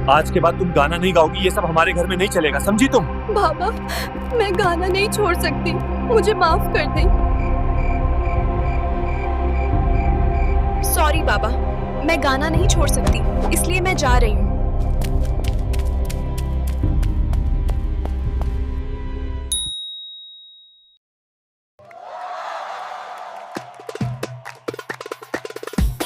आज के बाद तुम गाना नहीं गाओगी, ये सब हमारे घर में नहीं चलेगा, समझी तुम? बाबा, मैं गाना नहीं छोड़ सकती, मुझे माफ कर दें। सॉरी बाबा, मैं गाना नहीं छोड़ सकती, इसलिए मैं जा रही हूँ।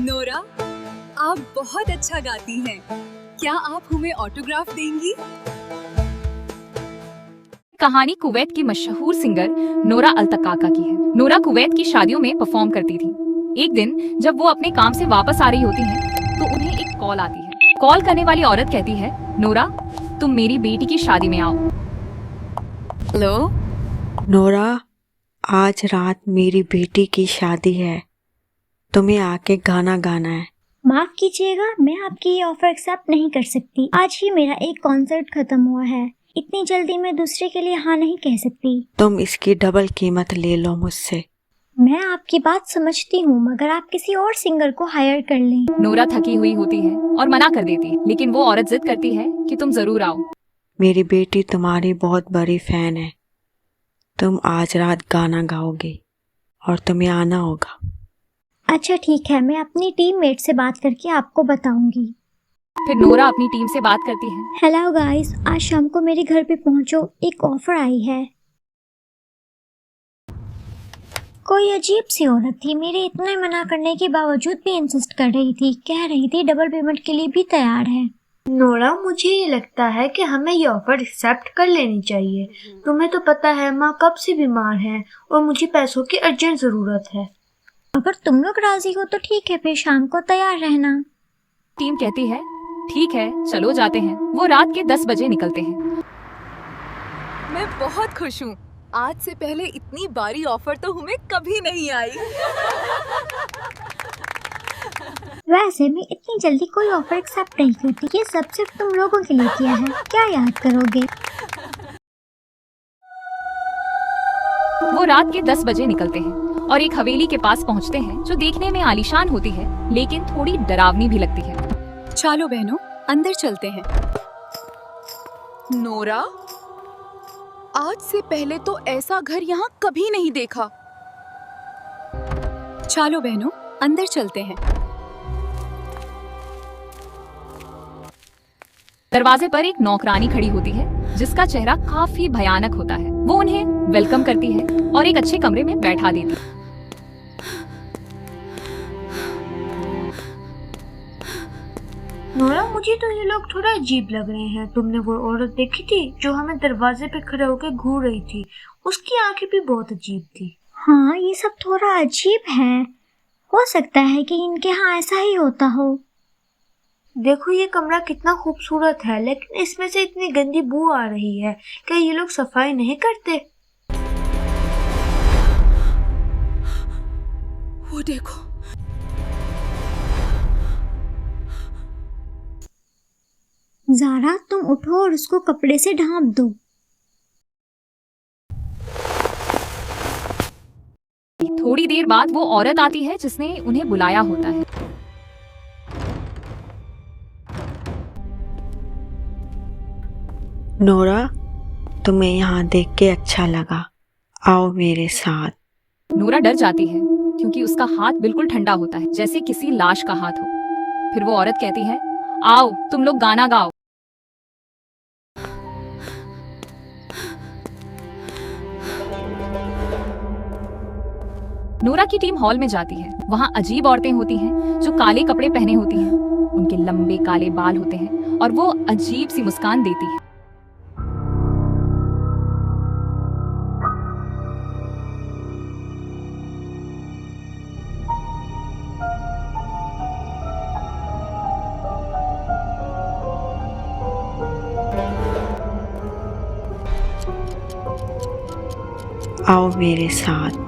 नोरा, आप बहुत अच्छा गाती हैं। क्या आप हमें ऑटोग्राफ देंगी? कहानी कुवैत की मशहूर सिंगर नोरा अल्तकाका की है। नोरा कुवैत की शादियों में परफॉर्म करती थी। एक दिन जब वो अपने काम से वापस आ रही होती हैं, तो उन्हें एक कॉल आती है। कॉल करने वाली औरत कहती है, नोरा, तुम मेरी बेटी की शादी में आओ। हेलो नोरा, आज रात मेरी बेटी की शादी है, तुम्हें आके गाना गाना है। माफ कीजिएगा, मैं आपकी ये ऑफर एक्सेप्ट नहीं कर सकती। आज ही मेरा एक कॉन्सर्ट खत्म हुआ है, इतनी जल्दी मैं दूसरे के लिए हाँ नहीं कह सकती। तुम इसकी डबल कीमत ले लो मुझसे। मैं आपकी बात समझती हूँ, मगर आप किसी और सिंगर को हायर कर लें। नोरा थकी हुई होती है और मना कर देती है, लेकिन वो औरत जिद करती है कि तुम जरूर आओ। मेरी बेटी तुम्हारी बहुत बड़ी फैन है, तुम आज रात गाना गाओगे और तुम्हें आना होगा। अच्छा ठीक है, मैं अपनी टीममेट से बात करके आपको बताऊंगी। फिर नोरा अपनी टीम से बात करती है। हेलो गाइस, आज शाम को मेरे घर पे पहुंचो, एक ऑफर आई है। कोई अजीब सी औरत थी, मेरे इतने मना करने के बावजूद भी इंसिस्ट कर रही थी, कह रही थी डबल पेमेंट के लिए भी तैयार है। नोरा, मुझे ये लगता है कि हमें ये ऑफर एक्सेप्ट कर लेनी चाहिए। तुम्हें तो पता है माँ कब से बीमार है और मुझे पैसों की अर्जेंट जरूरत है। अगर तुम लोग राजी हो तो ठीक है, फिर शाम को तैयार रहना। टीम कहती है, ठीक है, चलो जाते हैं। वो रात के 10 बजे निकलते हैं। मैं बहुत खुश हूँ, आज से पहले इतनी बारी ऑफर तो हमें कभी नहीं आई। वैसे मैं इतनी जल्दी कोई ऑफर एक्सेप्ट नहीं करती, ये सब सिर्फ तुम लोगों के लिए किया है, क्या याद करोगे? वो रात के 10 बजे निकलते हैं और एक हवेली के पास पहुंचते हैं, जो देखने में आलीशान होती है, लेकिन थोड़ी डरावनी भी लगती है। चलो बहनों, अंदर चलते हैं। नोरा, आज से पहले तो ऐसा घर यहाँ कभी नहीं देखा। चलो बहनों, अंदर चलते हैं। दरवाजे पर एक नौकरानी खड़ी होती है, जिसका चेहरा काफी भयानक होता है। वो उन्हें वेलकम करती है और एक अच्छे कमरे में बैठा देती है। नोरा, मुझे तो ये लोग थोड़ा अजीब लग रहे हैं। तुमने वो औरत देखी थी जो हमें दरवाजे पे खड़े होकर घूर रही थी? उसकी आंखें भी बहुत अजीब थी। हाँ, ये सब थोड़ा अजीब है, हो सकता है कि इनके यहाँ ऐसा ही होता हो। देखो ये कमरा कितना खूबसूरत है, लेकिन इसमें से इतनी गंदी बू आ रही है। क्या ये लोग सफाई नहीं करते? वो देखो, ज़ारा, तुम उठो और उसको कपड़े से ढांप दो। थोड़ी देर बाद वो औरत आती है जिसने उन्हें बुलाया होता है। नोरा, तुम्हें यहाँ देख के अच्छा लगा, आओ मेरे साथ। नोरा डर जाती है क्योंकि उसका हाथ बिल्कुल ठंडा होता है, जैसे किसी लाश का हाथ हो। फिर वो औरत कहती है, आओ तुम लोग गाना गाओ। नोरा की टीम हॉल में जाती है। वहाँ अजीब औरतें होती हैं जो काले कपड़े पहने होती हैं। उनके लंबे काले बाल होते हैं और वो अजीब सी मुस्कान देती है। आओ मेरे साथ।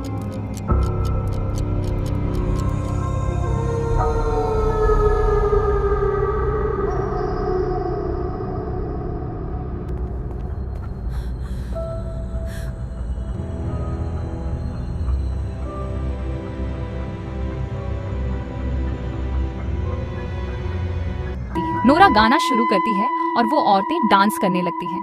नोरा गाना शुरू करती है और वो औरतें डांस करने लगती हैं।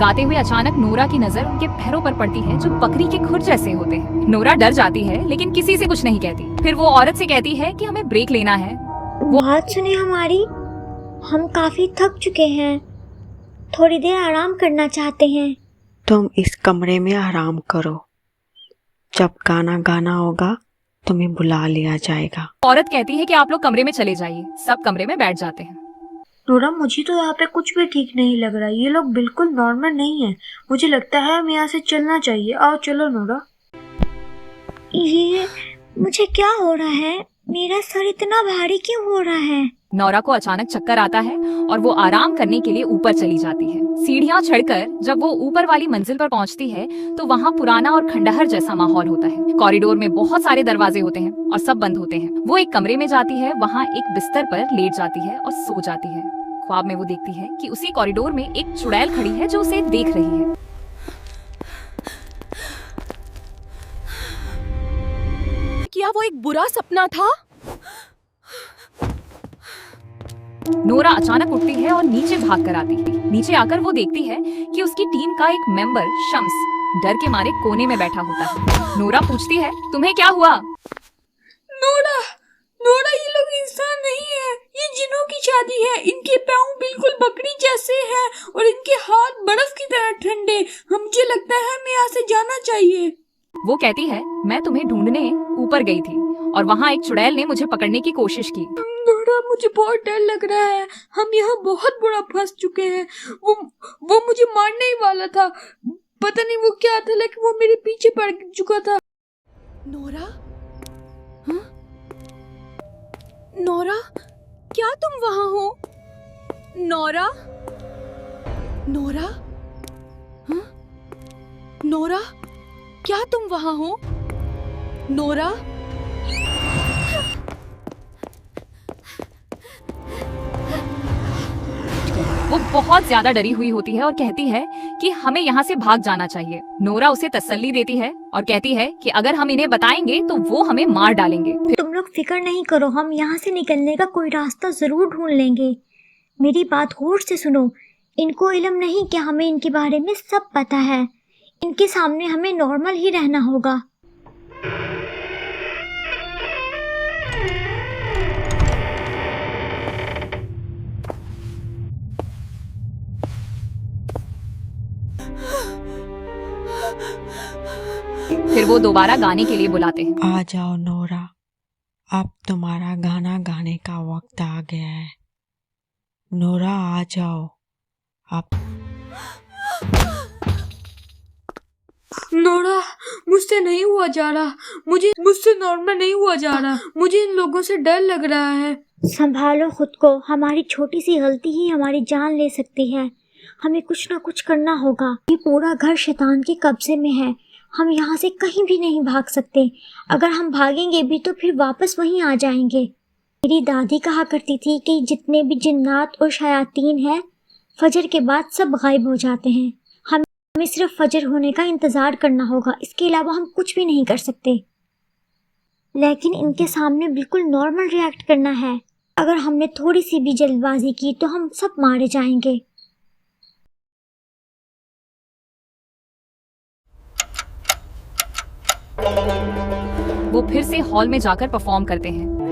गाते हुए अचानक नोरा की नजर उनके पैरों पर पड़ती है जो बकरी के खुर जैसे होते हैं। नोरा डर जाती है लेकिन किसी से कुछ नहीं कहती। फिर वो औरत से कहती है कि हमें ब्रेक लेना है। बात सुने हमारी, हम काफी थक चुके हैं, थोड़ी देर आराम करना चाहते हैं। तुम इस कमरे में आराम करो, जब गाना गाना होगा तुम्हें बुला लिया जाएगा। औरत कहती है कि आप लोग कमरे में चले जाइए। सब कमरे में बैठ जाते हैं। नोरा, मुझे तो यहाँ पे कुछ भी ठीक नहीं लग रहा। ये लोग बिल्कुल नॉर्मल नहीं है। मुझे लगता है हमें यहाँ से चलना चाहिए। आओ चलो नोरा। ये मुझे क्या हो रहा है? मेरा सर इतना भारी क्यों हो रहा है? नोरा को अचानक चक्कर आता है और वो आराम करने के लिए ऊपर चली जाती है। सीढ़ियाँ चढ़कर जब वो ऊपर वाली मंजिल पर पहुँचती है तो वहाँ पुराना और खंडहर जैसा माहौल होता है। कॉरिडोर में बहुत सारे दरवाजे होते हैं और सब बंद होते हैं। वो एक कमरे में जाती है, वहाँ एक बिस्तर पर लेट जाती है और सो जाती है। ख्वाब में वो देखती है कि उसी कॉरिडोर में एक चुड़ैल खड़ी है जो उसे देख रही है। क्या वो एक बुरा सपना था? नोरा अचानक उठती है और नीचे भाग कर आती है। नीचे आकर वो देखती है कि उसकी टीम का एक मेंबर शम्स डर के मारे कोने में बैठा होता है। नोरा पूछती है, तुम्हें क्या हुआ? नोरा, ये लोग इंसान नहीं है, ये जिन्नों की शादी है। इनके पाँव बिल्कुल बकरी जैसे हैं और इनके हाथ बर्फ की तरह ठंडे। मुझे लगता है हमें यहाँ से जाना चाहिए। वो कहती है, मैं तुम्हें ढूंढने ऊपर गई थी और वहाँ एक चुड़ैल ने मुझे पकड़ने की कोशिश की। नोरा, मुझे बहुत डर लग रहा है। हम यहाँ बहुत बुरा फंस चुके हैं। वो मुझे मारने ही वाला था। पता नहीं वो क्या था, लेकिन वो मेरे पीछे पड़ चुका था। नोरा? हाँ? नोरा, क्या तुम वहाँ हो? नोरा? नोरा? हाँ? नोरा, क्या तुम वहाँ हो? नोरा? वो बहुत ज्यादा डरी हुई होती है और कहती है कि हमें यहाँ से भाग जाना चाहिए। नोरा उसे तसल्ली देती है और कहती है कि अगर हम इन्हें बताएंगे तो वो हमें मार डालेंगे। तुम लोग फिक्र नहीं करो, हम यहाँ से निकलने का कोई रास्ता जरूर ढूंढ लेंगे। मेरी बात गौर से सुनो। इनको इल्म नहीं कि हमें इनके बारे में सब पता है। इनके सामने हमें नॉर्मल ही रहना होगा। फिर वो दोबारा गाने के लिए बुलाते हैं। आ जाओ नोरा, अब तुम्हारा गाना गाने का वक्त आ गया है। नोरा आ जाओ अब। नोरा, मुझसे नहीं हुआ जा रहा। मुझसे नॉर्मल नहीं हुआ जा रहा। मुझे इन लोगों से डर लग रहा है। संभालो खुद को। हमारी छोटी सी गलती ही हमारी जान ले सकती है। हमें कुछ ना कुछ करना होगा। ये पूरा घर शैतान के कब्जे में है। हम यहाँ से कहीं भी नहीं भाग सकते। अगर हम भागेंगे भी तो फिर वापस वहीं आ जाएंगे। मेरी दादी कहा करती थी कि जितने भी जिन्नात और शयातीन हैं, फजर के बाद सब गायब हो जाते हैं। हमें सिर्फ फजर होने का इंतज़ार करना होगा। इसके अलावा हम कुछ भी नहीं कर सकते। लेकिन इनके सामने बिल्कुल नॉर्मल रिएक्ट करना है। अगर हमने थोड़ी सी भी जल्दबाजी की तो हम सब मारे जाएंगे। वो फिर से हॉल में जाकर परफॉर्म करते हैं।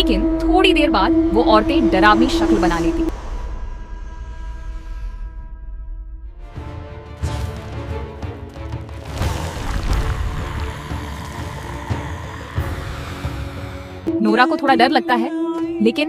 लेकिन थोड़ी देर बाद वो औरतें डरावनी शक्ल बना लेती। नोरा को थोड़ा डर लगता है, लेकिन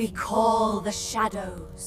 We call the shadows.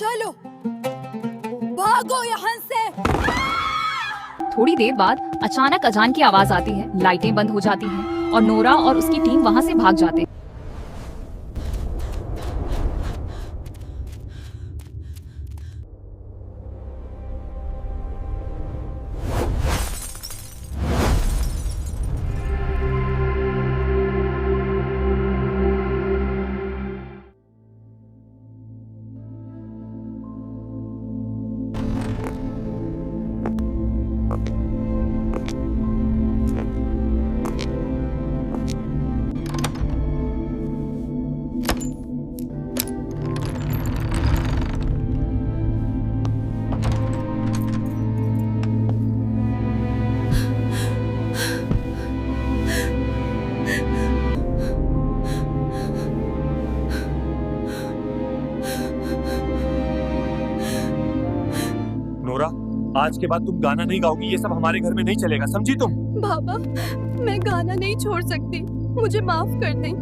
चलो भागो यहाँ से. थोड़ी देर बाद अचानक अजान की आवाज आती है, लाइटें बंद हो जाती हैं और नोरा और उसकी टीम वहां से भाग जाते हैं। नोरा, आज के बाद तुम गाना नहीं गाओगी, ये सब हमारे घर में नहीं चलेगा, समझी तुम? बाबा, मैं गाना नहीं छोड़ सकती, मुझे माफ कर दें।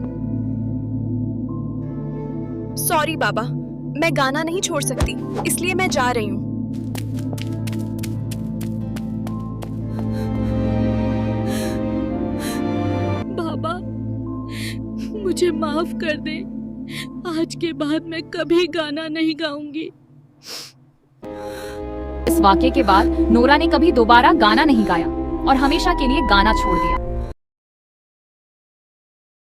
सॉरी बाबा, मैं गाना नहीं छोड़ सकती, इसलिए मैं जा रही हूँ। बाबा, मुझे माफ कर दें, आज के बाद मैं कभी गाना नहीं गाऊंगी। इस वाकये के बाद नोरा ने कभी दोबारा गाना नहीं गाया और हमेशा के लिए गाना छोड़ दिया।